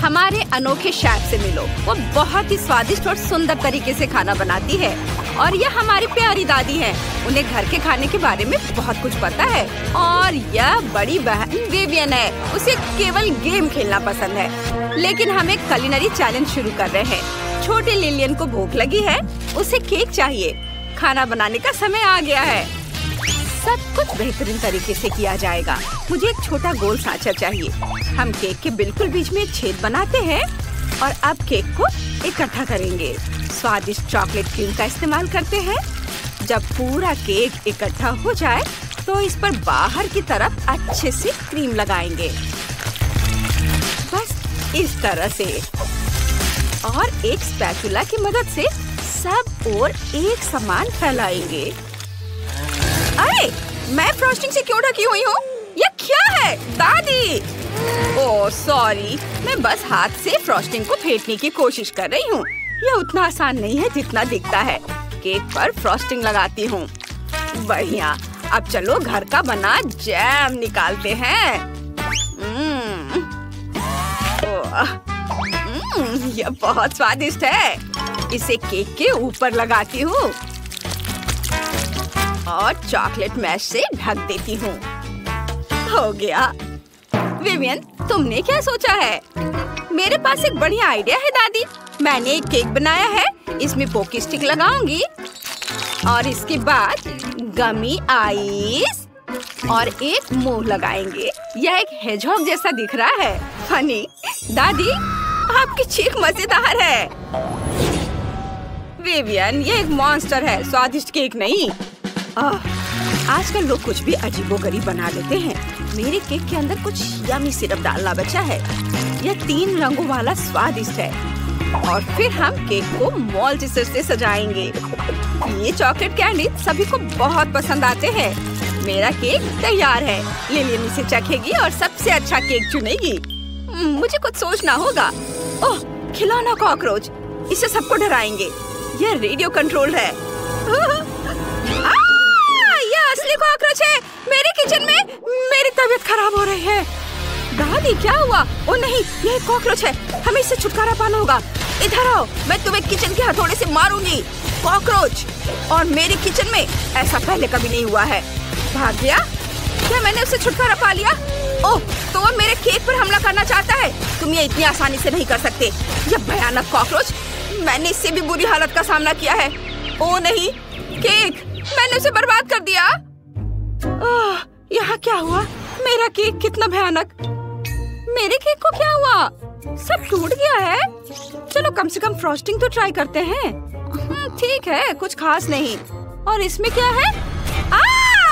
हमारे अनोखे शेफ से मिलो। वो बहुत ही स्वादिष्ट और सुंदर तरीके से खाना बनाती है और यह हमारी प्यारी दादी है। उन्हें घर के खाने के बारे में बहुत कुछ पता है। और यह बड़ी बहन विवियन है। उसे केवल गेम खेलना पसंद है। लेकिन हम एक कुलिनरी चैलेंज शुरू कर रहे हैं। छोटी लिलियन को भूख लगी है। उसे केक चाहिए। खाना बनाने का समय आ गया है। सब कुछ बेहतरीन तरीके से किया जाएगा। मुझे एक छोटा गोल सांचा चाहिए। हम केक के बिल्कुल बीच में एक छेद बनाते हैं और अब केक को इकट्ठा करेंगे। स्वादिष्ट चॉकलेट क्रीम का इस्तेमाल करते हैं। जब पूरा केक इकट्ठा हो जाए तो इस पर बाहर की तरफ अच्छे से क्रीम लगाएंगे, बस इस तरह से। और एक स्पैचुला की मदद से सब ओर एक समान फैलाएंगे। अरे, मैं फ्रॉस्टिंग से क्यों ढकी हुई हूँ? ये क्या है दादी? ओह सॉरी, मैं बस हाथ से फ्रॉस्टिंग को फेंटने की कोशिश कर रही हूँ। यह उतना आसान नहीं है जितना दिखता है। केक पर फ्रॉस्टिंग लगाती हूँ। बढ़िया। अब चलो घर का बना जैम निकालते हैं। यह बहुत स्वादिष्ट है। इसे केक के ऊपर लगाती हूँ और चॉकलेट मैश से ढक देती हूँ। हो गया। विवियन, तुमने क्या सोचा है? मेरे पास एक बढ़िया आइडिया है दादी। मैंने एक केक बनाया है। इसमें पोकी स्टिक लगाऊंगी और इसके बाद गमी आइस और एक मुंह लगाएंगे। यह एक हेजहॉग जैसा दिख रहा है। फनी। दादी, आपकी चीख मजेदार है। विवियन, ये एक मॉन्स्टर है, स्वादिष्ट केक नहीं। आजकल लोग कुछ भी अजीबोगरीब बना लेते हैं। मेरे केक के अंदर कुछ यमी सिरप डालना बचा है। यह 3 रंगों वाला स्वादिष्ट है। और फिर हम केक को मॉल्टिसर से सजाएंगे। ये चॉकलेट कैंडी सभी को बहुत पसंद आते हैं। मेरा केक तैयार है। लिलियन इसे चखेगी और सबसे अच्छा केक चुनेगी। मुझे कुछ सोचना होगा। ओह, खिलौना कॉकरोच। इसे सबको डराएंगे। यह रेडियो कंट्रोल है। यह असली कॉकरोच है। मेरे किचन में। मेरी तबीयत खराब हो रही है। दादी, क्या हुआ? ओ नहीं, यह एक कॉकरोच है। हमें इससे छुटकारा पाना होगा। इधर आओ, मैं तुम्हें किचन के हथौड़े से मारूंगी। कॉकरोच और मेरे किचन में ऐसा पहले कभी नहीं हुआ है। भाग गया? क्या मैंने उससे छुटकारा पा लिया? ओह, तो वो मेरे केक पर हमला करना चाहता है। तुम ये इतनी आसानी से नहीं कर सकते। यह भयानक कॉकरोच। मैंने इससे भी बुरी हालत का सामना किया है। ओ नहीं, केक, मैंने उसे बर्बाद कर दिया। यहाँ क्या हुआ? मेरा केक कितना भयानक। मेरे केक को क्या हुआ? सब टूट गया है। चलो कम से कम फ्रॉस्टिंग तो ट्राई करते हैं। ठीक है, कुछ खास नहीं। और इसमें क्या है?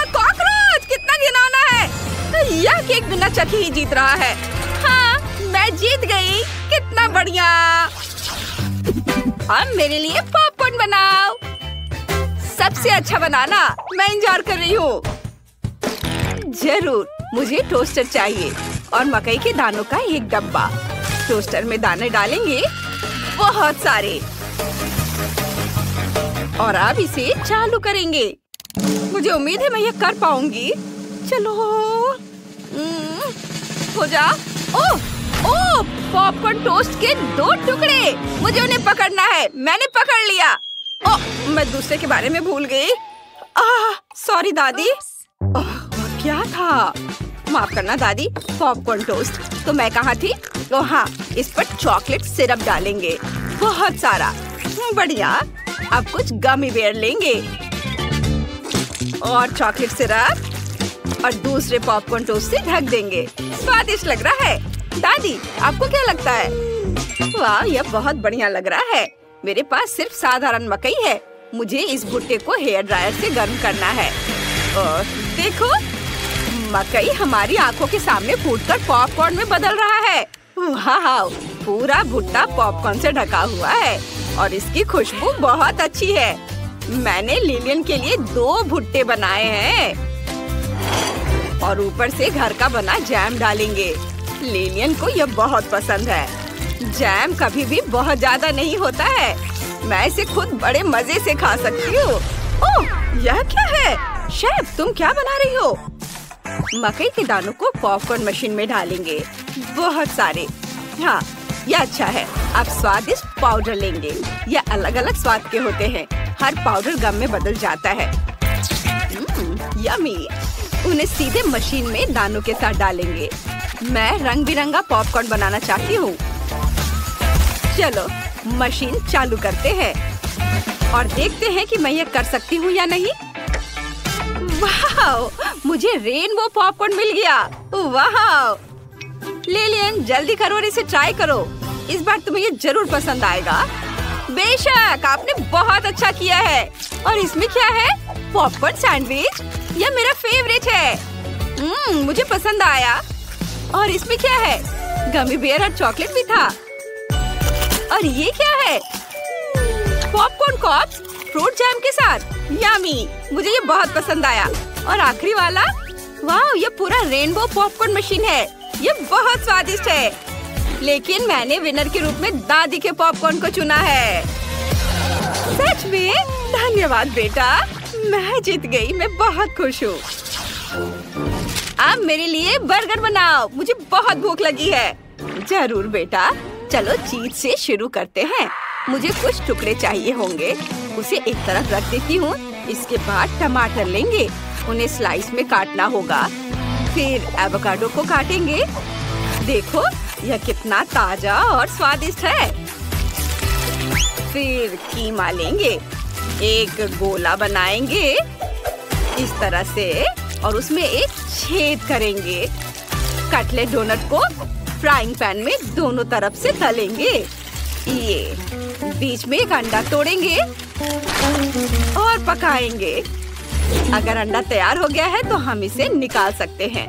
कॉकरोच, कितना घिनौना है। यह केक बिना चखे ही जीत रहा है। हाँ, मैं जीत गई। कितना बढ़िया। अब मेरे लिए पॉपकॉर्न बनाओ। सबसे अच्छा बनाना। मैं इंतजार कर रही हूँ। जरूर। मुझे टोस्टर चाहिए और मकई के दानों का एक डब्बा। टोस्टर में दाने डालेंगे, बहुत सारे। और अब इसे चालू करेंगे। मुझे उम्मीद है मैं ये कर पाऊंगी। चलो, हो जा। ओह, पॉपकॉर्न टोस्ट के 2 टुकड़े। मुझे उन्हें पकड़ना है। मैंने पकड़ लिया। ओह, मैं दूसरे के बारे में भूल गई। सॉरी दादी। क्या था? माफ करना दादी। Popcorn toast. तो मैं कहाँ थी? ओह हाँ, इस पर चॉकलेट सिरप डालेंगे, बहुत सारा। बढ़िया। अब कुछ गमी बेयर लेंगे और चॉकलेट सिरप और दूसरे पॉपकॉर्न टोस्ट से ढक देंगे। स्वादिष्ट लग रहा है। दादी, आपको क्या लगता है? वाह, यह बहुत बढ़िया लग रहा है। मेरे पास सिर्फ साधारण मकई है। मुझे इस भुट्टे को हेयर ड्रायर से गर्म करना है। और देखो, मकई हमारी आंखों के सामने फूटकर पॉपकॉर्न में बदल रहा है। वाह, पूरा भुट्टा पॉपकॉर्न से ढका हुआ है और इसकी खुशबू बहुत अच्छी है। मैंने लिलियन के लिए 2 भुट्टे बनाए हैं और ऊपर से घर का बना जैम डालेंगे। लिलियन को यह बहुत पसंद है। जैम कभी भी बहुत ज्यादा नहीं होता है। मैं इसे खुद बड़े मजे से खा सकती हूँ। ओह, यह क्या है? शेफ, तुम क्या बना रही हो? मकई के दानों को पॉपकॉर्न मशीन में डालेंगे, बहुत सारे। हाँ, यह अच्छा है। अब स्वादिष्ट पाउडर लेंगे। यह अलग अलग स्वाद के होते हैं। हर पाउडर गम में बदल जाता है। यम्मी। उन्हें सीधे मशीन में दानों के साथ डालेंगे। मैं रंग बिरंगा पॉपकॉर्न बनाना चाहती हूँ। चलो मशीन चालू करते हैं और देखते हैं कि मैं ये कर सकती हूँ या नहीं। वाह, मुझे रेनबो पॉपकॉर्न मिल गया। वाह लिलियन, जल्दी करो और इसे ट्राई करो। इस बार तुम्हें ये जरूर पसंद आएगा। बेशक, आपने बहुत अच्छा किया है। और इसमें क्या है? Popcorn sandwich. यह मेरा फेवरेट है। मुझे पसंद आया। और इसमें क्या है? गमी बेयर और चॉकलेट भी था। और ये क्या है? पॉपकॉर्न कॉर्प्स फ्रूट जैम के साथ। यम्मी, मुझे ये बहुत पसंद आया। और आखिरी वाला, वाह, ये पूरा रेनबो पॉपकॉर्न मशीन है। ये बहुत स्वादिष्ट है। लेकिन मैंने विनर के रूप में दादी के पॉपकॉर्न को चुना है। सच में? धन्यवाद बेटा, मैं जीत गई। मैं बहुत खुश हूँ। अब मेरे लिए बर्गर बनाओ, मुझे बहुत भूख लगी है। जरूर बेटा, चलो चीज से शुरू करते हैं। मुझे कुछ टुकड़े चाहिए होंगे। उसे एक तरफ रख देती हूँ। इसके बाद टमाटर लेंगे, उन्हें स्लाइस में काटना होगा। फिर एवोकाडो को काटेंगे। देखो यह कितना ताजा और स्वादिष्ट है। फिर कीमा लेंगे, एक गोला बनाएंगे इस तरह से और उसमें एक छेद करेंगे। कटलेट डोनट को फ्राइंग पैन में दोनों तरफ से तलेंगे। ये बीच में एक अंडा तोड़ेंगे और पकाएंगे। अगर अंडा तैयार हो गया है तो हम इसे निकाल सकते हैं।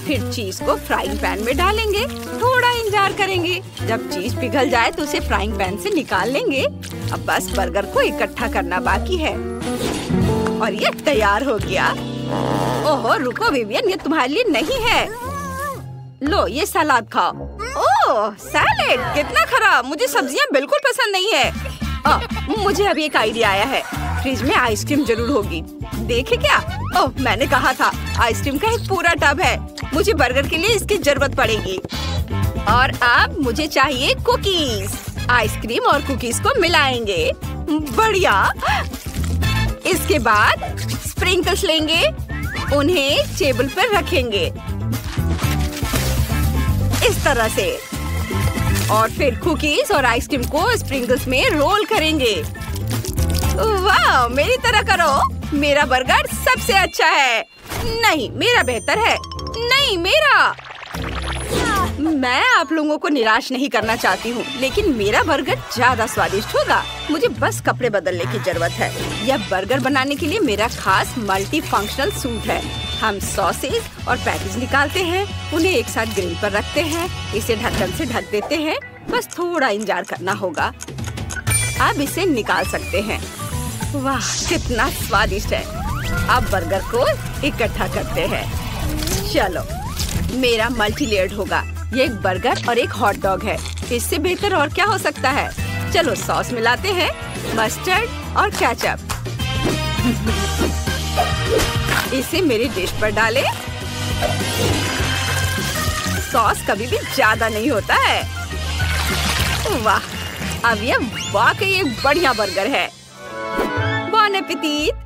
फिर चीज को फ्राइंग पैन में डालेंगे। थोड़ा इंतजार करेंगे। जब चीज पिघल जाए तो उसे फ्राइंग पैन से निकाल लेंगे। अब बस बर्गर को इकट्ठा करना बाकी है और ये तैयार हो गया। ओहो रुको विवियन, ये तुम्हारे लिए नहीं है। लो ये सलाद खाओ। ओह सैलेड, कितना खराब। मुझे सब्जियां बिल्कुल पसंद नहीं है। मुझे अभी एक आइडिया आया है। फ्रिज में आइसक्रीम जरूर होगी। देखे क्या? ओह मैंने कहा था, आइसक्रीम का एक पूरा टब है। मुझे बर्गर के लिए इसकी जरूरत पड़ेगी। और अब मुझे चाहिए कुकीज। आइसक्रीम और कुकीज को मिलाएंगे। बढ़िया। इसके बाद स्प्रिंकल्स लेंगे, उन्हें टेबल पर रखेंगे इस तरह से। और फिर कुकीज और आइसक्रीम को स्प्रिंकल्स में रोल करेंगे। वाह, मेरी तरह करो। मेरा बर्गर सबसे अच्छा है। नहीं, मेरा बेहतर है। नहीं, मेरा। मैं आप लोगों को निराश नहीं करना चाहती हूँ, लेकिन मेरा बर्गर ज्यादा स्वादिष्ट होगा। मुझे बस कपड़े बदलने की जरूरत है। यह बर्गर बनाने के लिए मेरा खास मल्टी फंक्शनल सूट है। हम सॉसेज और पैटीज निकालते हैं, उन्हें एक साथ ग्रिल पर रखते हैं। इसे ढक्कन से ढक देते हैं। बस थोड़ा इंतजार करना होगा। अब इसे निकाल सकते हैं। वाह, कितना स्वादिष्ट है। अब बर्गर को इकट्ठा करते हैं। चलो, मेरा मल्टी लेयर्ड होगा। ये एक बर्गर और एक हॉट डॉग है। इससे बेहतर और क्या हो सकता है। चलो सॉस मिलाते हैं, मस्टर्ड और केचप। इसे मेरी डिश पर डालें। सॉस कभी भी ज्यादा नहीं होता है। वाह, अब यह वाकई एक बढ़िया बर्गर है। बॉन एपेटीट।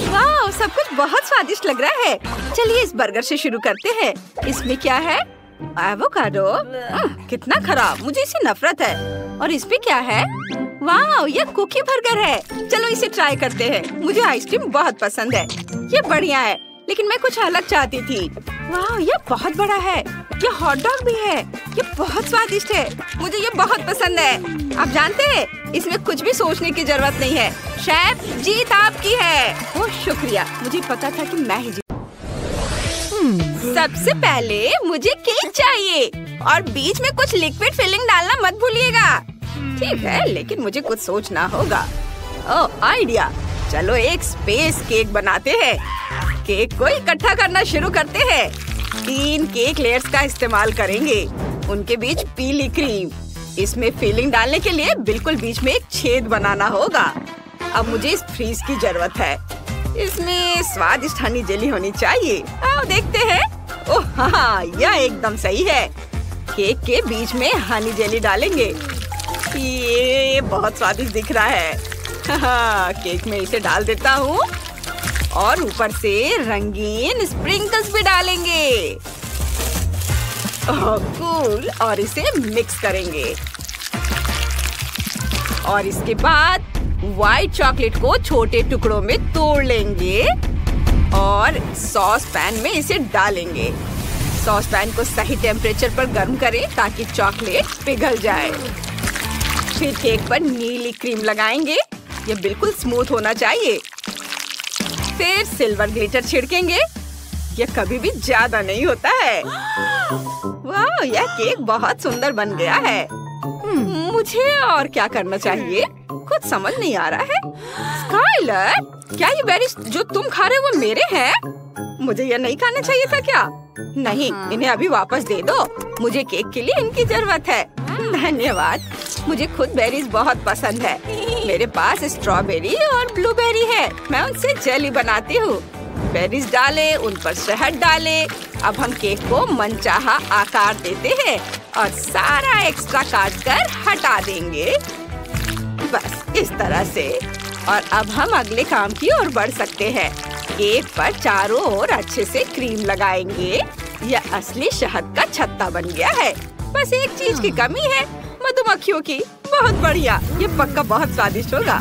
वाह, सब कुछ बहुत स्वादिष्ट लग रहा है। चलिए इस बर्गर से शुरू करते हैं। इसमें क्या है? एवोकाडो। कितना खराब, मुझे इससे नफरत है। और इसमें क्या है? वाह, यह कुकी बर्गर है। चलो इसे ट्राई करते हैं। मुझे आइसक्रीम बहुत पसंद है। ये बढ़िया है, लेकिन मैं कुछ अलग चाहती थी। वाह, यह बहुत बड़ा है। यह हॉट डॉग भी है। ये बहुत स्वादिष्ट है। मुझे ये बहुत पसंद है। आप जानते हैं, इसमें कुछ भी सोचने की जरूरत नहीं है। शेफ, जीत आपकी है। ओह शुक्रिया, मुझे पता था कि मैं ही जीत। सबसे पहले मुझे केक चाहिए और बीच में कुछ लिक्विड फिलिंग डालना मत भूलिएगा। ठीक है, लेकिन मुझे कुछ सोचना होगा। ओह आइडिया, चलो एक स्पेस केक बनाते हैं। केक को इकट्ठा करना शुरू करते हैं। 3 केक लेयर्स का इस्तेमाल करेंगे। उनके बीच पीली क्रीम। इसमें फिलिंग डालने के लिए बिल्कुल बीच में एक छेद बनाना होगा। अब मुझे इस फ्रीज की जरूरत है। इसमें स्वादिष्ट हनी जेली होनी चाहिए। आओ देखते हैं। ओह हाँ, यह एकदम सही है। केक के बीच में हनी जेली डालेंगे। ये बहुत स्वादिष्ट दिख रहा है। केक में इसे डाल देता हूँ और ऊपर से रंगीन स्प्रिंकल्स भी डालेंगे। कूल। और इसे मिक्स करेंगे और इसके बाद व्हाइट चॉकलेट को छोटे टुकड़ों में तोड़ लेंगे और सॉस पैन में इसे डालेंगे। सॉस पैन को सही टेम्परेचर पर गर्म करें ताकि चॉकलेट पिघल जाए। फिर केक पर नीली क्रीम लगाएंगे। ये बिल्कुल स्मूथ होना चाहिए। फिर सिल्वर ग्लिटर छिड़केंगे। ये कभी भी ज्यादा नहीं होता है। वाह, यह केक बहुत सुंदर बन गया है। मुझे और क्या करना चाहिए? कुछ समझ नहीं आ रहा है। स्काइलर, क्या ये बेरीज जो तुम खा रहे हो वो मेरे हैं? मुझे ये नहीं खाना चाहिए था क्या? नहीं, इन्हें अभी वापस दे दो। मुझे केक के लिए इनकी जरूरत है। धन्यवाद। मुझे खुद बेरीज बहुत पसंद है। मेरे पास स्ट्रॉबेरी और ब्लूबेरी है। मैं उनसे जेली बनाती हूँ। बेरीज डाले, उन पर शहद डाले। अब हम केक को मनचाहा आकार देते हैं और सारा एक्स्ट्रा काट कर हटा देंगे। बस इस तरह से। और अब हम अगले काम की ओर बढ़ सकते हैं। केक पर चारों ओर अच्छे से क्रीम लगाएंगे। यह असली शहद का छत्ता बन गया है। बस एक चीज की कमी है, मधुमक्खियों की। बहुत बढ़िया, ये पक्का बहुत स्वादिष्ट होगा।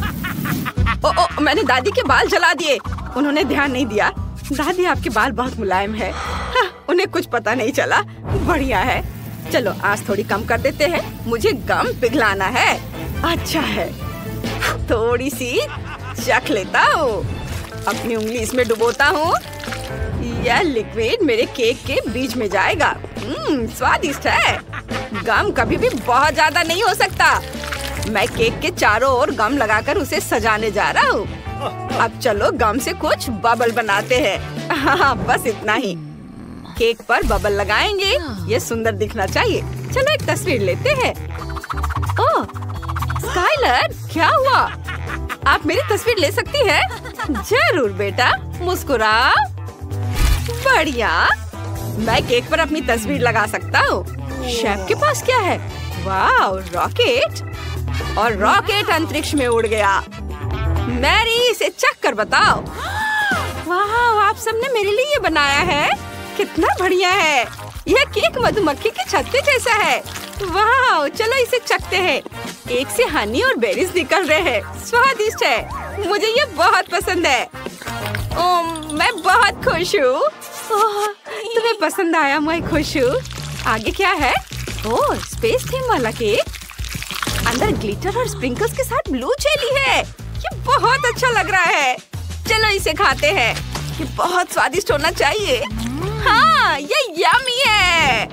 ओ, मैंने दादी के बाल जला दिए। उन्होंने ध्यान नहीं दिया। दादी, आपके बाल बहुत मुलायम है। हाँ, उन्हें कुछ पता नहीं चला। बढ़िया है। चलो आँच थोड़ी कम कर देते हैं। मुझे गम पिघलाना है। अच्छा है, थोड़ी सी चख लेता हूँ। अपनी उंगली इसमें डुबोता हूँ। यह लिक्विड मेरे केक के बीच में जाएगा। स्वादिष्ट है। गम कभी भी बहुत ज्यादा नहीं हो सकता। मैं केक के चारों ओर गम लगाकर उसे सजाने जा रहा हूँ। अब चलो गम से कुछ बबल बनाते हैं। हाँ, बस इतना ही। केक पर बबल लगाएंगे। ये सुंदर दिखना चाहिए। चलो एक तस्वीर लेते हैं। ओह, स्काइलर, क्या हुआ? आप मेरी तस्वीर ले सकती हैं? जरूर बेटा, मुस्कुराओ। बढ़िया। मैं केक पर अपनी तस्वीर लगा सकता हूँ। शेफ के पास क्या है? वाह, रॉकेट। और रॉकेट अंतरिक्ष में उड़ गया। मैरी, इसे चख कर बताओ। वाह, आप सबने मेरे लिए ये बनाया है। कितना बढ़िया है। यह केक मधुमक्खी के छत्ते जैसा है। वाह, चलो इसे चखते हैं। एक से हनी और बेरीज निकल रहे हैं। स्वादिष्ट है। मुझे ये बहुत पसंद है। मैं बहुत खुश हूँ। तुम्हें पसंद आया? मैं खुश हूँ। आगे क्या है? ओह, स्पेस थीम वाला केक। अंदर ग्लिटर और स्प्रिंकल्स के साथ ब्लू जेली है। ये बहुत अच्छा लग रहा है। चलो इसे खाते हैं। ये बहुत स्वादिष्ट होना चाहिए। हाँ, ये यम्मी है।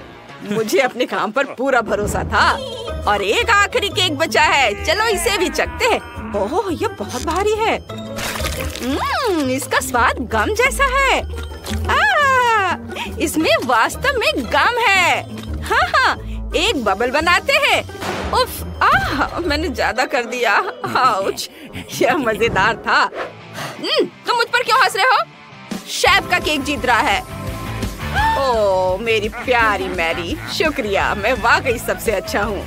मुझे अपने काम पर पूरा भरोसा था। और एक आखिरी केक बचा है। चलो इसे भी चखते हैं। ओह, ये बहुत भारी है। इसका स्वाद गम जैसा है। इसमें वास्तव में गम है। हाँ, एक बबल बनाते हैं। उफ, मैंने ज्यादा कर दिया। आउच, यह मजेदार था। तुम मुझ पर क्यों हंस रहे हो? शेफ का केक जीत रहा है। ओह, मेरी प्यारी मैरी, शुक्रिया। मैं वाकई सबसे अच्छा हूँ।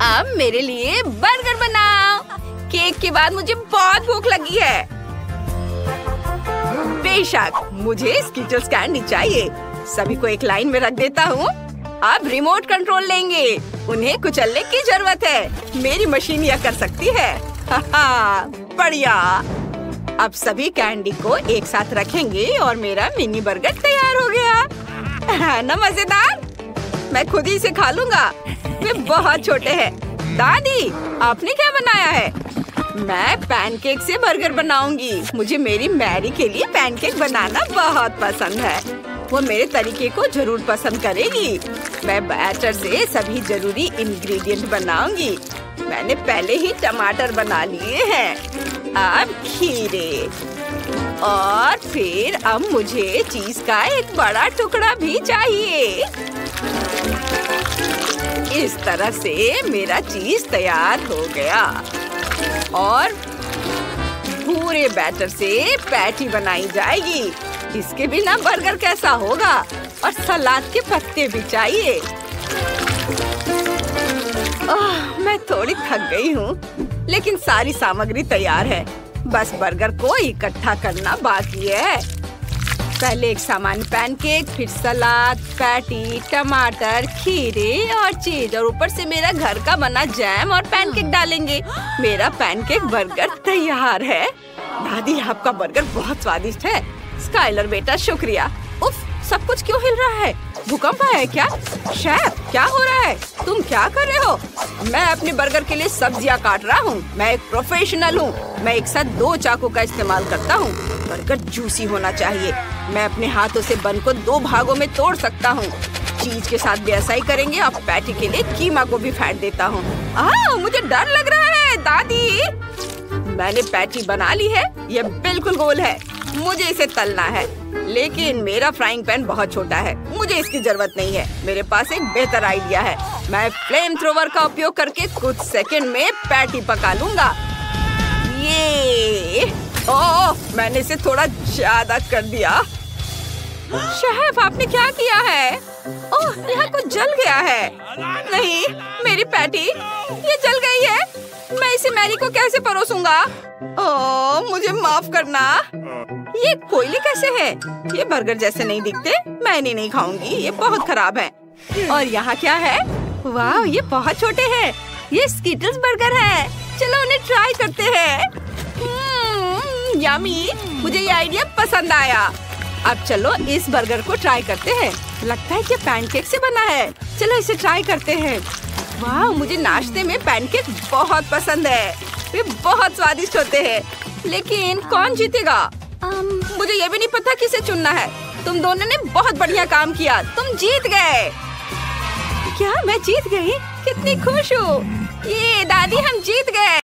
अब मेरे लिए बर्गर बनाओ। केक के बाद मुझे बहुत भूख लगी है। बेशक, मुझे स्किटल्स कैंडी चाहिए। सभी को एक लाइन में रख देता हूँ। अब रिमोट कंट्रोल लेंगे। उन्हें कुचलने की जरूरत है। मेरी मशीन यह कर सकती है। बढ़िया। अब सभी कैंडी को एक साथ रखेंगे और मेरा मिनी बर्गर तैयार हो गया। है ना मजेदार? मैं खुद ही इसे खा लूंगा। वे बहुत छोटे हैं। दादी, आपने क्या बनाया है? मैं पैनकेक से बर्गर बनाऊंगी। मुझे मेरी मैरी के लिए पैनकेक बनाना बहुत पसंद है। वो मेरे तरीके को जरूर पसंद करेगी। मैं बैटर से सभी जरूरी इंग्रेडिएंट बनाऊंगी। मैंने पहले ही टमाटर बना लिए हैं। अब खीरे और फिर अब मुझे चीज का एक बड़ा टुकड़ा भी चाहिए। इस तरह से मेरा चीज तैयार हो गया और पूरे बैटर से पैटी बनाई जाएगी। इसके बिना बर्गर कैसा होगा? और सलाद के पत्ते भी चाहिए। मैं थोड़ी थक गई हूँ, लेकिन सारी सामग्री तैयार है। बस बर्गर को इकट्ठा करना बाकी है। पहले एक सामान्य पैनकेक, फिर सलाद, पैटी, टमाटर, खीरे और चीज, और ऊपर से मेरा घर का बना जैम और पैनकेक डालेंगे। मेरा पैनकेक बर्गर तैयार है। दादी, आपका बर्गर बहुत स्वादिष्ट है। स्काइलर बेटा, शुक्रिया। उफ, सब कुछ क्यों हिल रहा है? भूकंप आया है क्या? शेफ, क्या हो रहा है? तुम क्या कर रहे हो? मैं अपने बर्गर के लिए सब्जियां काट रहा हूँ। मैं एक प्रोफेशनल हूँ। मैं एक साथ 2 चाकू का इस्तेमाल करता हूँ। बर्गर जूसी होना चाहिए। मैं अपने हाथों से बन को 2 भागों में तोड़ सकता हूँ। चीज के साथ भी ऐसा ही करेंगे और पैटी के लिए कीमा को भी फेंट देता हूँ। मुझे डर लग रहा है। दादी, मैंने पैटी बना ली है। ये बिल्कुल गोल है। मुझे इसे तलना है, लेकिन मेरा फ्राइंग पैन बहुत छोटा है। मुझे इसकी जरूरत नहीं है। मेरे पास एक बेहतर आइडिया है। मैं फ्लेम थ्रोवर का उपयोग करके कुछ सेकंड में पैटी पका लूंगा। ये मैंने इसे थोड़ा ज्यादा कर दिया। शेफ, आपने क्या किया है? ओह, यहाँ कुछ जल गया है। नहीं, मेरी पैटी ये जल गई है। मैं इसे मैरी को कैसे परोसूंगा? ओह, मुझे माफ करना। ये कोयले कैसे है? ये बर्गर जैसे नहीं दिखते। मैं इन्हें नहीं खाऊंगी, ये बहुत खराब है। और यहाँ क्या है? वाह, ये बहुत छोटे हैं। ये स्कीटल्स बर्गर है। चलो उन्हें ट्राई करते हैं। यम्मी, मुझे ये आइडिया पसंद आया। अब चलो इस बर्गर को ट्राई करते हैं। लगता है कि पैनकेक से बना है। चलो इसे ट्राई करते हैं। वाह, मुझे नाश्ते में पैनकेक बहुत पसंद है। वे बहुत स्वादिष्ट होते हैं। लेकिन कौन जीतेगा? मुझे ये भी नहीं पता किसे चुनना है। तुम दोनों ने बहुत बढ़िया काम किया। तुम जीत गए। क्या मैं जीत गई? कितनी खुश हूँ। ये दादी, हम जीत गए।